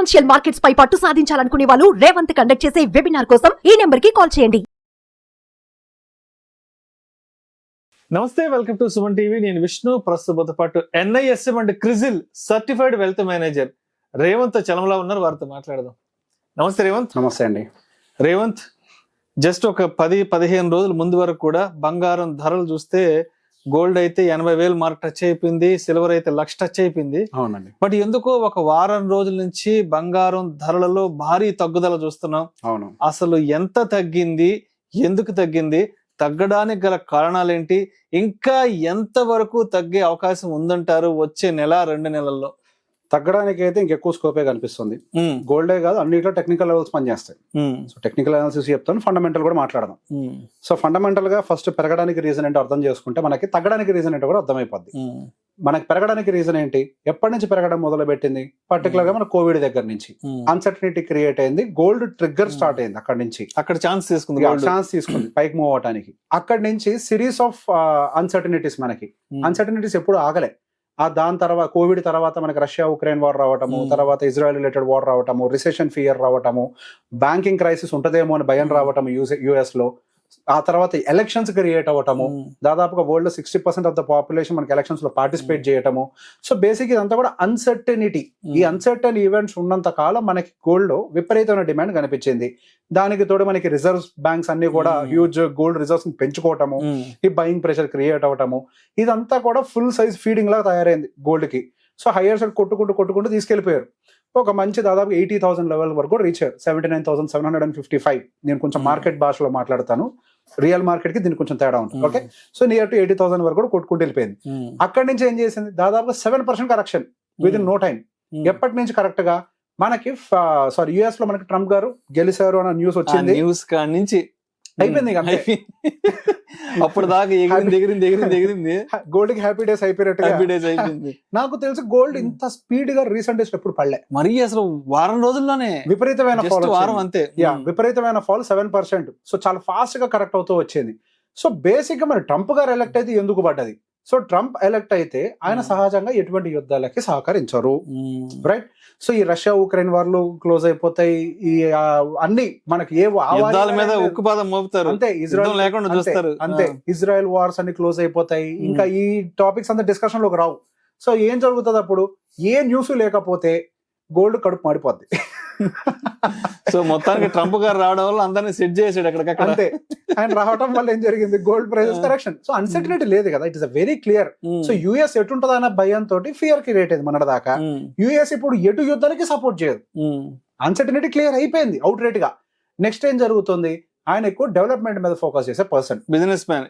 Financial markets పై పట్టు సాధించాలనుకునే వాళ్ళు Revanth conduct చేసే వెబినార్ కోసం ఈ నెంబర్ కి కాల్ చేయండి. నమస్తే, వెల్కమ్ టు సుమన్ టీవీ. నేను విష్ణు. ప్రస్తుతంతో పాటు NISM and CRISIL certified wealth manager Revanth Chalamala ఉన్నారు. వారితో మాట్లాడదాం. నమస్తే రేవంత్. నమస్తే అండి. రేవంత్, జస్ట్ ఒక 10-15 రోజుల ముందు వరకు కూడా బంగారం ధరలు చూస్తే గోల్డ్ అయితే 80,000 మార్క్ టచ్ అయిపోయింది, సిల్వర్ అయితే 1,00,000 టచ్ అయిపోయింది. అవునండి. బట్ ఎందుకో ఒక వారం రోజుల నుంచి బంగారం ధరలలో భారీ తగ్గుదల చూస్తున్నాం. అవును. అసలు ఎంత తగ్గింది, ఎందుకు తగ్గింది, తగ్గడానికి గల కారణాలేంటి, ఇంకా ఎంత వరకు తగ్గే అవకాశం ఉందంటారు వచ్చే నెల 2 నెలల్లో? తగ్గడానికి అయితే ఇంకెక్కువ స్కోపే కనిపిస్తుంది. గోల్డే కాదు, అన్నిట్లో టెక్నికల్ లెవెల్స్ పనిచేస్తాయి. సో టెక్నికల్ అనాలిసిస్ చెప్తాను, ఫండమెంటల్ కూడా మాట్లాడదాం. సో ఫండమెంటల్ గా ఫస్ట్ పెరగడానికి రీజన్ ఏంటో అర్థం చేసుకుంటే మనకి తగ్గడానికి రీజన్ ఏంటో కూడా అర్థమైపోద్ది. మనకి పెరగడానికి రీజన్ ఏంటి, ఎప్పటి నుంచి పెరగడం మొదలు పెట్టింది? పర్టికులర్ గా మన కోవిడ్ దగ్గర నుంచి అన్సర్టనిటీ క్రియేట్ అయింది, గోల్డ్ ట్రిగ్గర్ స్టార్ట్ అయింది. అక్కడ నుంచి అక్కడ ఛాన్స్ తీసుకుంది పైకి మూవ్ అవడానికి. అక్కడి నుంచి సిరీస్ ఆఫ్ అన్సర్టనిటీస్, మనకి అన్సర్టనిటీస్ ఎప్పుడు ఆగలే. దాని తర్వాత కోవిడ్ తర్వాత మనకి రష్యా ఉక్రెయిన్ వార్ రావటము, తర్వాత ఇజ్రాయెల్ రిలేటెడ్ వార్ రావటము, రిసెషన్ ఫియర్ రావటము, బ్యాంకింగ్ క్రైసిస్ ఉంటదేమో అని భయం రావటము US లో, ఆ తర్వాత ఎలక్షన్స్ క్రియేట్ అవ్వటము, దాదాపుగా వరల్డ్ లో 60% ఆఫ్ ద పాపులేషన్ మనకి ఎలక్షన్స్ లో పార్టిసిపేట్ చేయటము. సో బేసిక్ ఇదంతా కూడా అన్సర్టనిటీ. ఈ అన్సర్టన్ ఈవెంట్స్ ఉన్నంత కాలం మనకి గోల్డ్ లో విపరీతమైన డిమాండ్ కనిపించింది. దానికి తోడు మనకి రిజర్వ్ బ్యాంక్స్ అన్ని కూడా హ్యూజ్ గోల్డ్ రిజర్వ్స్ పెంచుకోవటము, ఈ బయింగ్ ప్రెషర్ క్రియేట్ అవ్వటము, ఇదంతా కూడా ఫుల్ సైజ్ ఫీడింగ్ లాగా తయారైంది గోల్డ్ కి. సో హైయర్ సైడ్ కొట్టుకుంటూ తీసుకెళ్లిపోయారు. ఒక మంచి దాదాపు 80,000 లెవెల్ వరకు రీచ్ అయ్యారు. 79,755. నేను కొంచెం మార్కెట్ భాషలో మాట్లాడతాను, రియల్ మార్కెట్ కి దీనికి కొంచెం తేడా ఉంటుంది. ఓకే, సో నియర్ టు 80,000 వరకు కూడా కొట్టుకుంటూ వెళ్ళిపోయింది. అక్కడి నుంచి ఏం చేసింది, దాదాపు 7% correction with in no time. ఎప్పటి నుంచి కరెక్ట్ గా మనకి US లో మనకి ట్రంప్ గారు గెలిచారు అన్న న్యూస్ వచ్చింది. న్యూస్ కాడి నుంచి అయిపోయింది. అప్పుడు దాకా ఎగిరింది గోల్డ్ కి హ్యాపీ డేస్ అయిపోయినట్టు. నాకు తెలిసి గోల్డ్ ఇంత స్పీడ్ గా రీసెంట్ డేస్ ఎప్పుడు పడలే. మరి అసలు వారం రోజుల్లోనే విపరీతమైన ఫాల్. అంతే, విపరీతమైన ఫాల్ 7%. సో చాలా ఫాస్ట్ గా కరెక్ట్ అవుతూ వచ్చింది. సో బేసిక్ గా మరి ట్రంప్ గారు ఎలక్ట్ అయితే ఎందుకు పడ్డది? సో ట్రంప్ ఎలక్ట్ అయితే ఆయన సహజంగా ఎటువంటి యుద్ధాలకి సహకరించరు, రైట్? సో ఈ రష్యా ఉక్రెయిన్ వార్లు క్లోజ్ అయిపోతాయి, ఈ అన్ని మనకి మీద ఉక్కుపాదం మోపుతారు, అంతే. ఇజ్రాయెల్ లేకుండా చూస్తారు, అంతే. ఇజ్రాయెల్ వార్స్ అన్ని క్లోజ్ అయిపోతాయి, ఇంకా ఈ టాపిక్స్ అంతా డిస్కషన్ లోకి రావు. సో ఏం జరుగుతుంది అప్పుడు? ఏ న్యూస్ లేకపోతే గోల్డ్ కడుపు మాడిపోద్ది. సో మొత్తానికి ట్రంప్ గారు రావడం వల్ల అందరినీ సెట్ చేసాడు అక్కడికక్కడ. అంతే, ఆయన రావడం వల్ల ఏం జరిగింది, gold prices correction. So uncertainty లేదు కదా, it is very clear. So US ఎటుంటది అన్న భయంతో ఫియర్ క్రియేట్ అయింది మన దాకా. US ఇప్పుడు ఎటు యుద్ధానికి సపోర్ట్ చేయదు, అన్సర్టనిటీ క్లియర్ అయిపోయింది అవుట్ రేట్ గా. నెక్స్ట్ ఏం జరుగుతుంది, ఆయన ఎక్కువ డెవలప్మెంట్ మీద ఫోకస్ చేసే person, business man.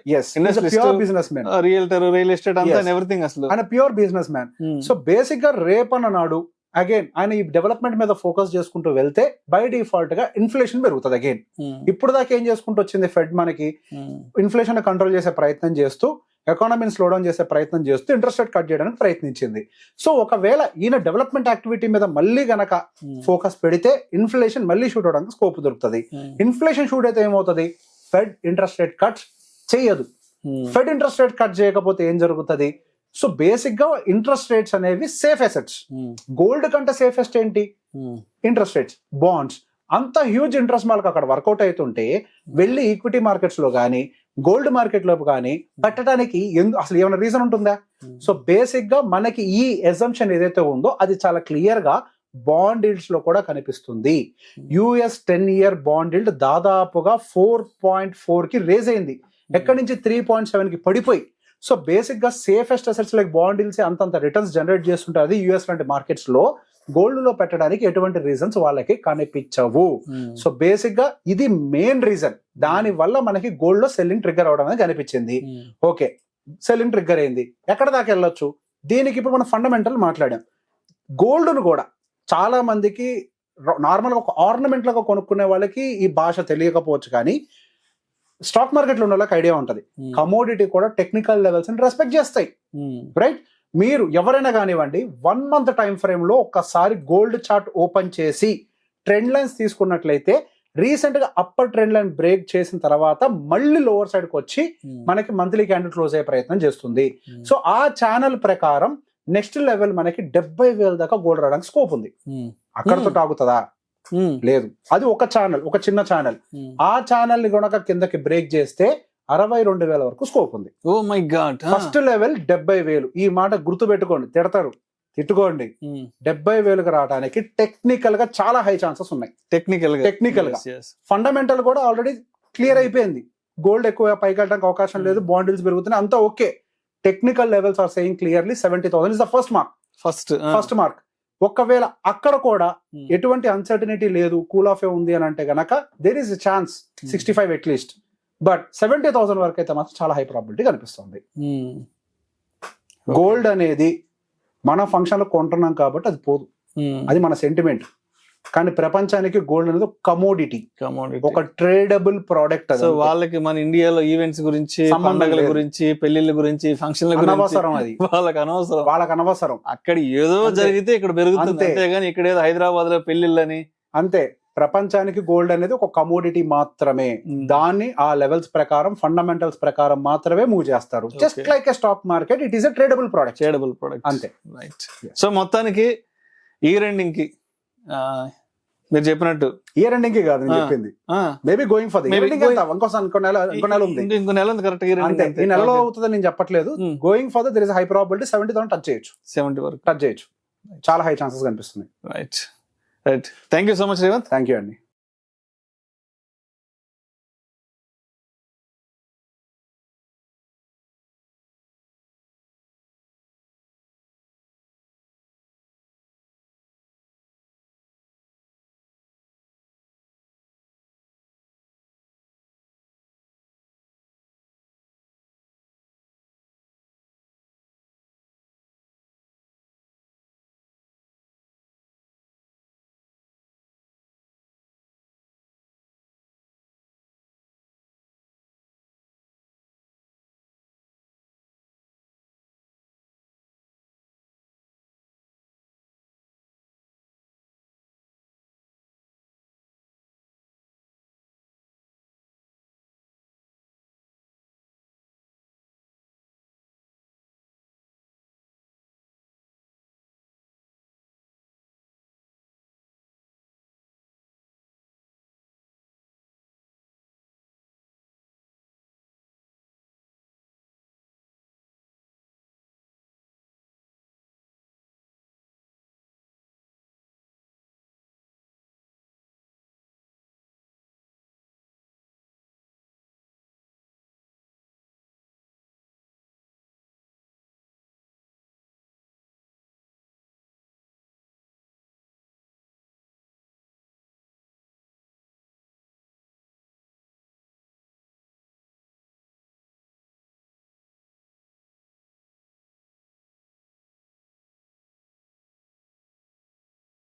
Pure business man, realtor, real estate అంతా ఎవ్రీథింగ్. అసలు ఆయన pure business man. So basic గా రేపన్న నాడు అగైన్ ఆయన ఈ డెవలప్మెంట్ మీద ఫోకస్ చేసుకుంటూ వెళ్తే బై డిఫాల్ట్ గా ఇన్ఫ్లేషన్ పెరుగుతుంది అగైన్. ఇప్పుడు దాకా ఏం చేసుకుంటూ వచ్చింది ఫెడ్, మనకి ఇన్ఫ్లేషన్ కంట్రోల్ చేసే ప్రయత్నం చేస్తూ, ఎకానమీని స్లో డౌన్ చేసే ప్రయత్నం చేస్తూ ఇంట్రెస్ట్ రేట్ కట్ చేయడానికి ప్రయత్నించింది. సో ఒకవేళ ఈయన డెవలప్మెంట్ యాక్టివిటీ మీద మళ్ళీ గనక ఫోకస్ పెడితే ఇన్ఫ్లేషన్ మళ్ళీ షూట్ అవడానికి స్కోప్ దొరుకుతుంది. ఇన్ఫ్లేషన్ షూట్ అయితే ఏమవుతుంది, ఫెడ్ ఇంట్రెస్ట్ రేట్ కట్ చేయదు. ఫెడ్ ఇంట్రెస్ట్ రేట్ కట్ చేయకపోతే ఏం జరుగుతుంది? సో బేసిక్ గా ఇంట్రెస్ట్ రేట్స్ అనేవి సేఫ్ అసెట్స్. గోల్డ్ కంటే సేఫెస్ట్ ఏంటి? Interest rates, bonds. అంత హ్యూజ్ ఇంట్రెస్ట్ వాళ్ళకి అక్కడ వర్కౌట్ అవుతుంటే వెళ్ళి ఈక్విటీ మార్కెట్స్ లో కానీ గోల్డ్ మార్కెట్ లో కానీ పెట్టడానికి అసలు ఏమైనా రీజన్ ఉంటుందా? సో బేసిక్ గా మనకి ఈ ఎజంప్షన్ ఏదైతే ఉందో అది చాలా క్లియర్ గా బాండ్ ఈల్డ్స్ లో కూడా కనిపిస్తుంది. US 10-year బాండ్ ఈల్డ్ దాదాపుగా 4.4 కి రేజ్ అయింది, ఎక్కడి నుంచి 3.7 కి పడిపోయి. సో బేసిక్ గా safest assets like bond deals అంతంత రిటర్న్స్ జనరేట్ చేస్తుంటారు. అది US లాంటి మార్కెట్స్ లో గోల్డ్ లో పెట్టడానికి ఎటువంటి రీజన్స్ వాళ్ళకి కనిపించవు. సో బేసిక్ గా ఇది మెయిన్ రీజన్. దాని వల్ల మనకి గోల్డ్ లో సెల్లింగ్ ట్రిగ్గర్ అవడం అనేది కనిపించింది. ఓకే, సెల్లింగ్ ట్రిగ్గర్ అయింది, ఎక్కడ దాకా వెళ్ళొచ్చు? దీనికి ఇప్పుడు మనం ఫండమెంటల్ మాట్లాడాం. గోల్డ్ ను కూడా చాలా మందికి నార్మల్ గా ఒక ఆర్నమెంట్ లాగా కొనుక్కునే వాళ్ళకి ఈ భాష తెలియకపోవచ్చు, కానీ స్టాక్ మార్కెట్ లో ఉన్న వాళ్ళకి ఐడియా ఉంటది. కమోడిటీ కూడా టెక్నికల్ లెవెల్స్ ని రెస్పెక్ట్ చేస్తాయి, రైట్? మీరు ఎవరైనా కానివ్వండి 1 month టైం ఫ్రేమ్ లో ఒక్కసారి గోల్డ్ చార్ట్ ఓపెన్ చేసి ట్రెండ్ లైన్స్ తీసుకున్నట్లయితే రీసెంట్ గా అప్పర్ ట్రెండ్ లైన్ బ్రేక్ చేసిన తర్వాత మళ్ళీ లోవర్ సైడ్ కి వచ్చి మనకి మంత్లీ క్యాండిల్ క్లోజ్ అయ్యే ప్రయత్నం చేస్తుంది. సో ఆ ఛానల్ ప్రకారం నెక్స్ట్ లెవెల్ మనకి 70,000 దాకా గోల్డ్ రావడానికి స్కోప్ ఉంది. అక్కడతో ఆగుతుందా? లేదు. అది ఒక ఛానల్, ఒక చిన్న ఛానల్. ఆ ఛానల్ ని గనక కిందకి బ్రేక్ చేస్తే 62,000 వరకు స్కోప్ ఉంది. Oh my god. First level 70,000. ఈ మాట గుర్తు పెట్టుకోండి, తిడతారు తిట్టుకోండి. 70,000కి రావడానికి టెక్నికల్ గా చాలా హై ఛాన్సెస్ ఉన్నాయి. టెక్నికల్ గా ఫండమెంటల్ కూడా ఆల్రెడీ క్లియర్ అయిపోయింది. గోల్డ్ ఎక్కువ పైకి వెళ్ళడానికి అవకాశం లేదు, బాండిల్స్ పెరుగుతున్నాయి, అంతా okay. Technical levels are saying clearly 70,000 is the first mark. First mark. ఒకవేళ అక్కడ కూడా ఎటువంటి అన్సర్టనిటీ లేదు, కూల్ ఆఫ్ ఉంది అని అంటే గనక there is chance 65 at least. But 70,000 వరకు అయితే మాత్రం చాలా హై ప్రాబిలిటీ కనిపిస్తుంది. గోల్డ్ అనేది మన ఫంక్షన్ లో కొంటున్నాం కాబట్టి అది పోదు, అది మన సెంటిమెంట్. కానీ ప్రపంచానికి గోల్డ్ అనేది ఒక కమోడిటీ, ఒక ట్రేడబుల్ ప్రోడక్ట్. సో వాళ్ళకి మన ఇండియాలో ఈవెంట్స్ గురించి, పండుగల గురించి, పెళ్లిళ్ళ గురించి, ఫంక్షన్ల గురించి అనవసరం. అది వాళ్ళకి అనవసరం. అక్కడ ఏదో జరిగితే ఇక్కడ పెరుగుతుంది అంతేగాని ఇక్కడ ఏదో హైదరాబాద్ లో పెళ్లిళ్ళని అంతే. ప్రపంచానికి గోల్డ్ అనేది ఒక కమోడిటీ మాత్రమే. దాన్ని ఆ లెవెల్స్ ప్రకారం, ఫండమెంటల్స్ ప్రకారం మాత్రమే మూవ్ చేస్తారు. Just like a stock market, it is a tradable product. అంతే. రైట్. సో మొత్తానికి ఇయర్ ఎండింగ్ కి మీరు చెప్పినట్టు, ఇయర్ ఎండింగ్ కి కాదు నేను చెప్పింది, మేబీ గోయింగ్ ఫర్ ఇంకో నెల ఉంది. ఇంకో నెల ఉంది కరెక్ట్. ఈ నెలలో అవుతుందని నేను చెప్పట్లేదు. Going for their is high probability 70,000 touch చేయొచ్చు. 70 వరకు టచ్ చేయొచ్చు. చాలా హై ఛాన్సెస్ కనిపిస్తున్నాయి. Right. Thank you so much Revanth. Thank you అండి.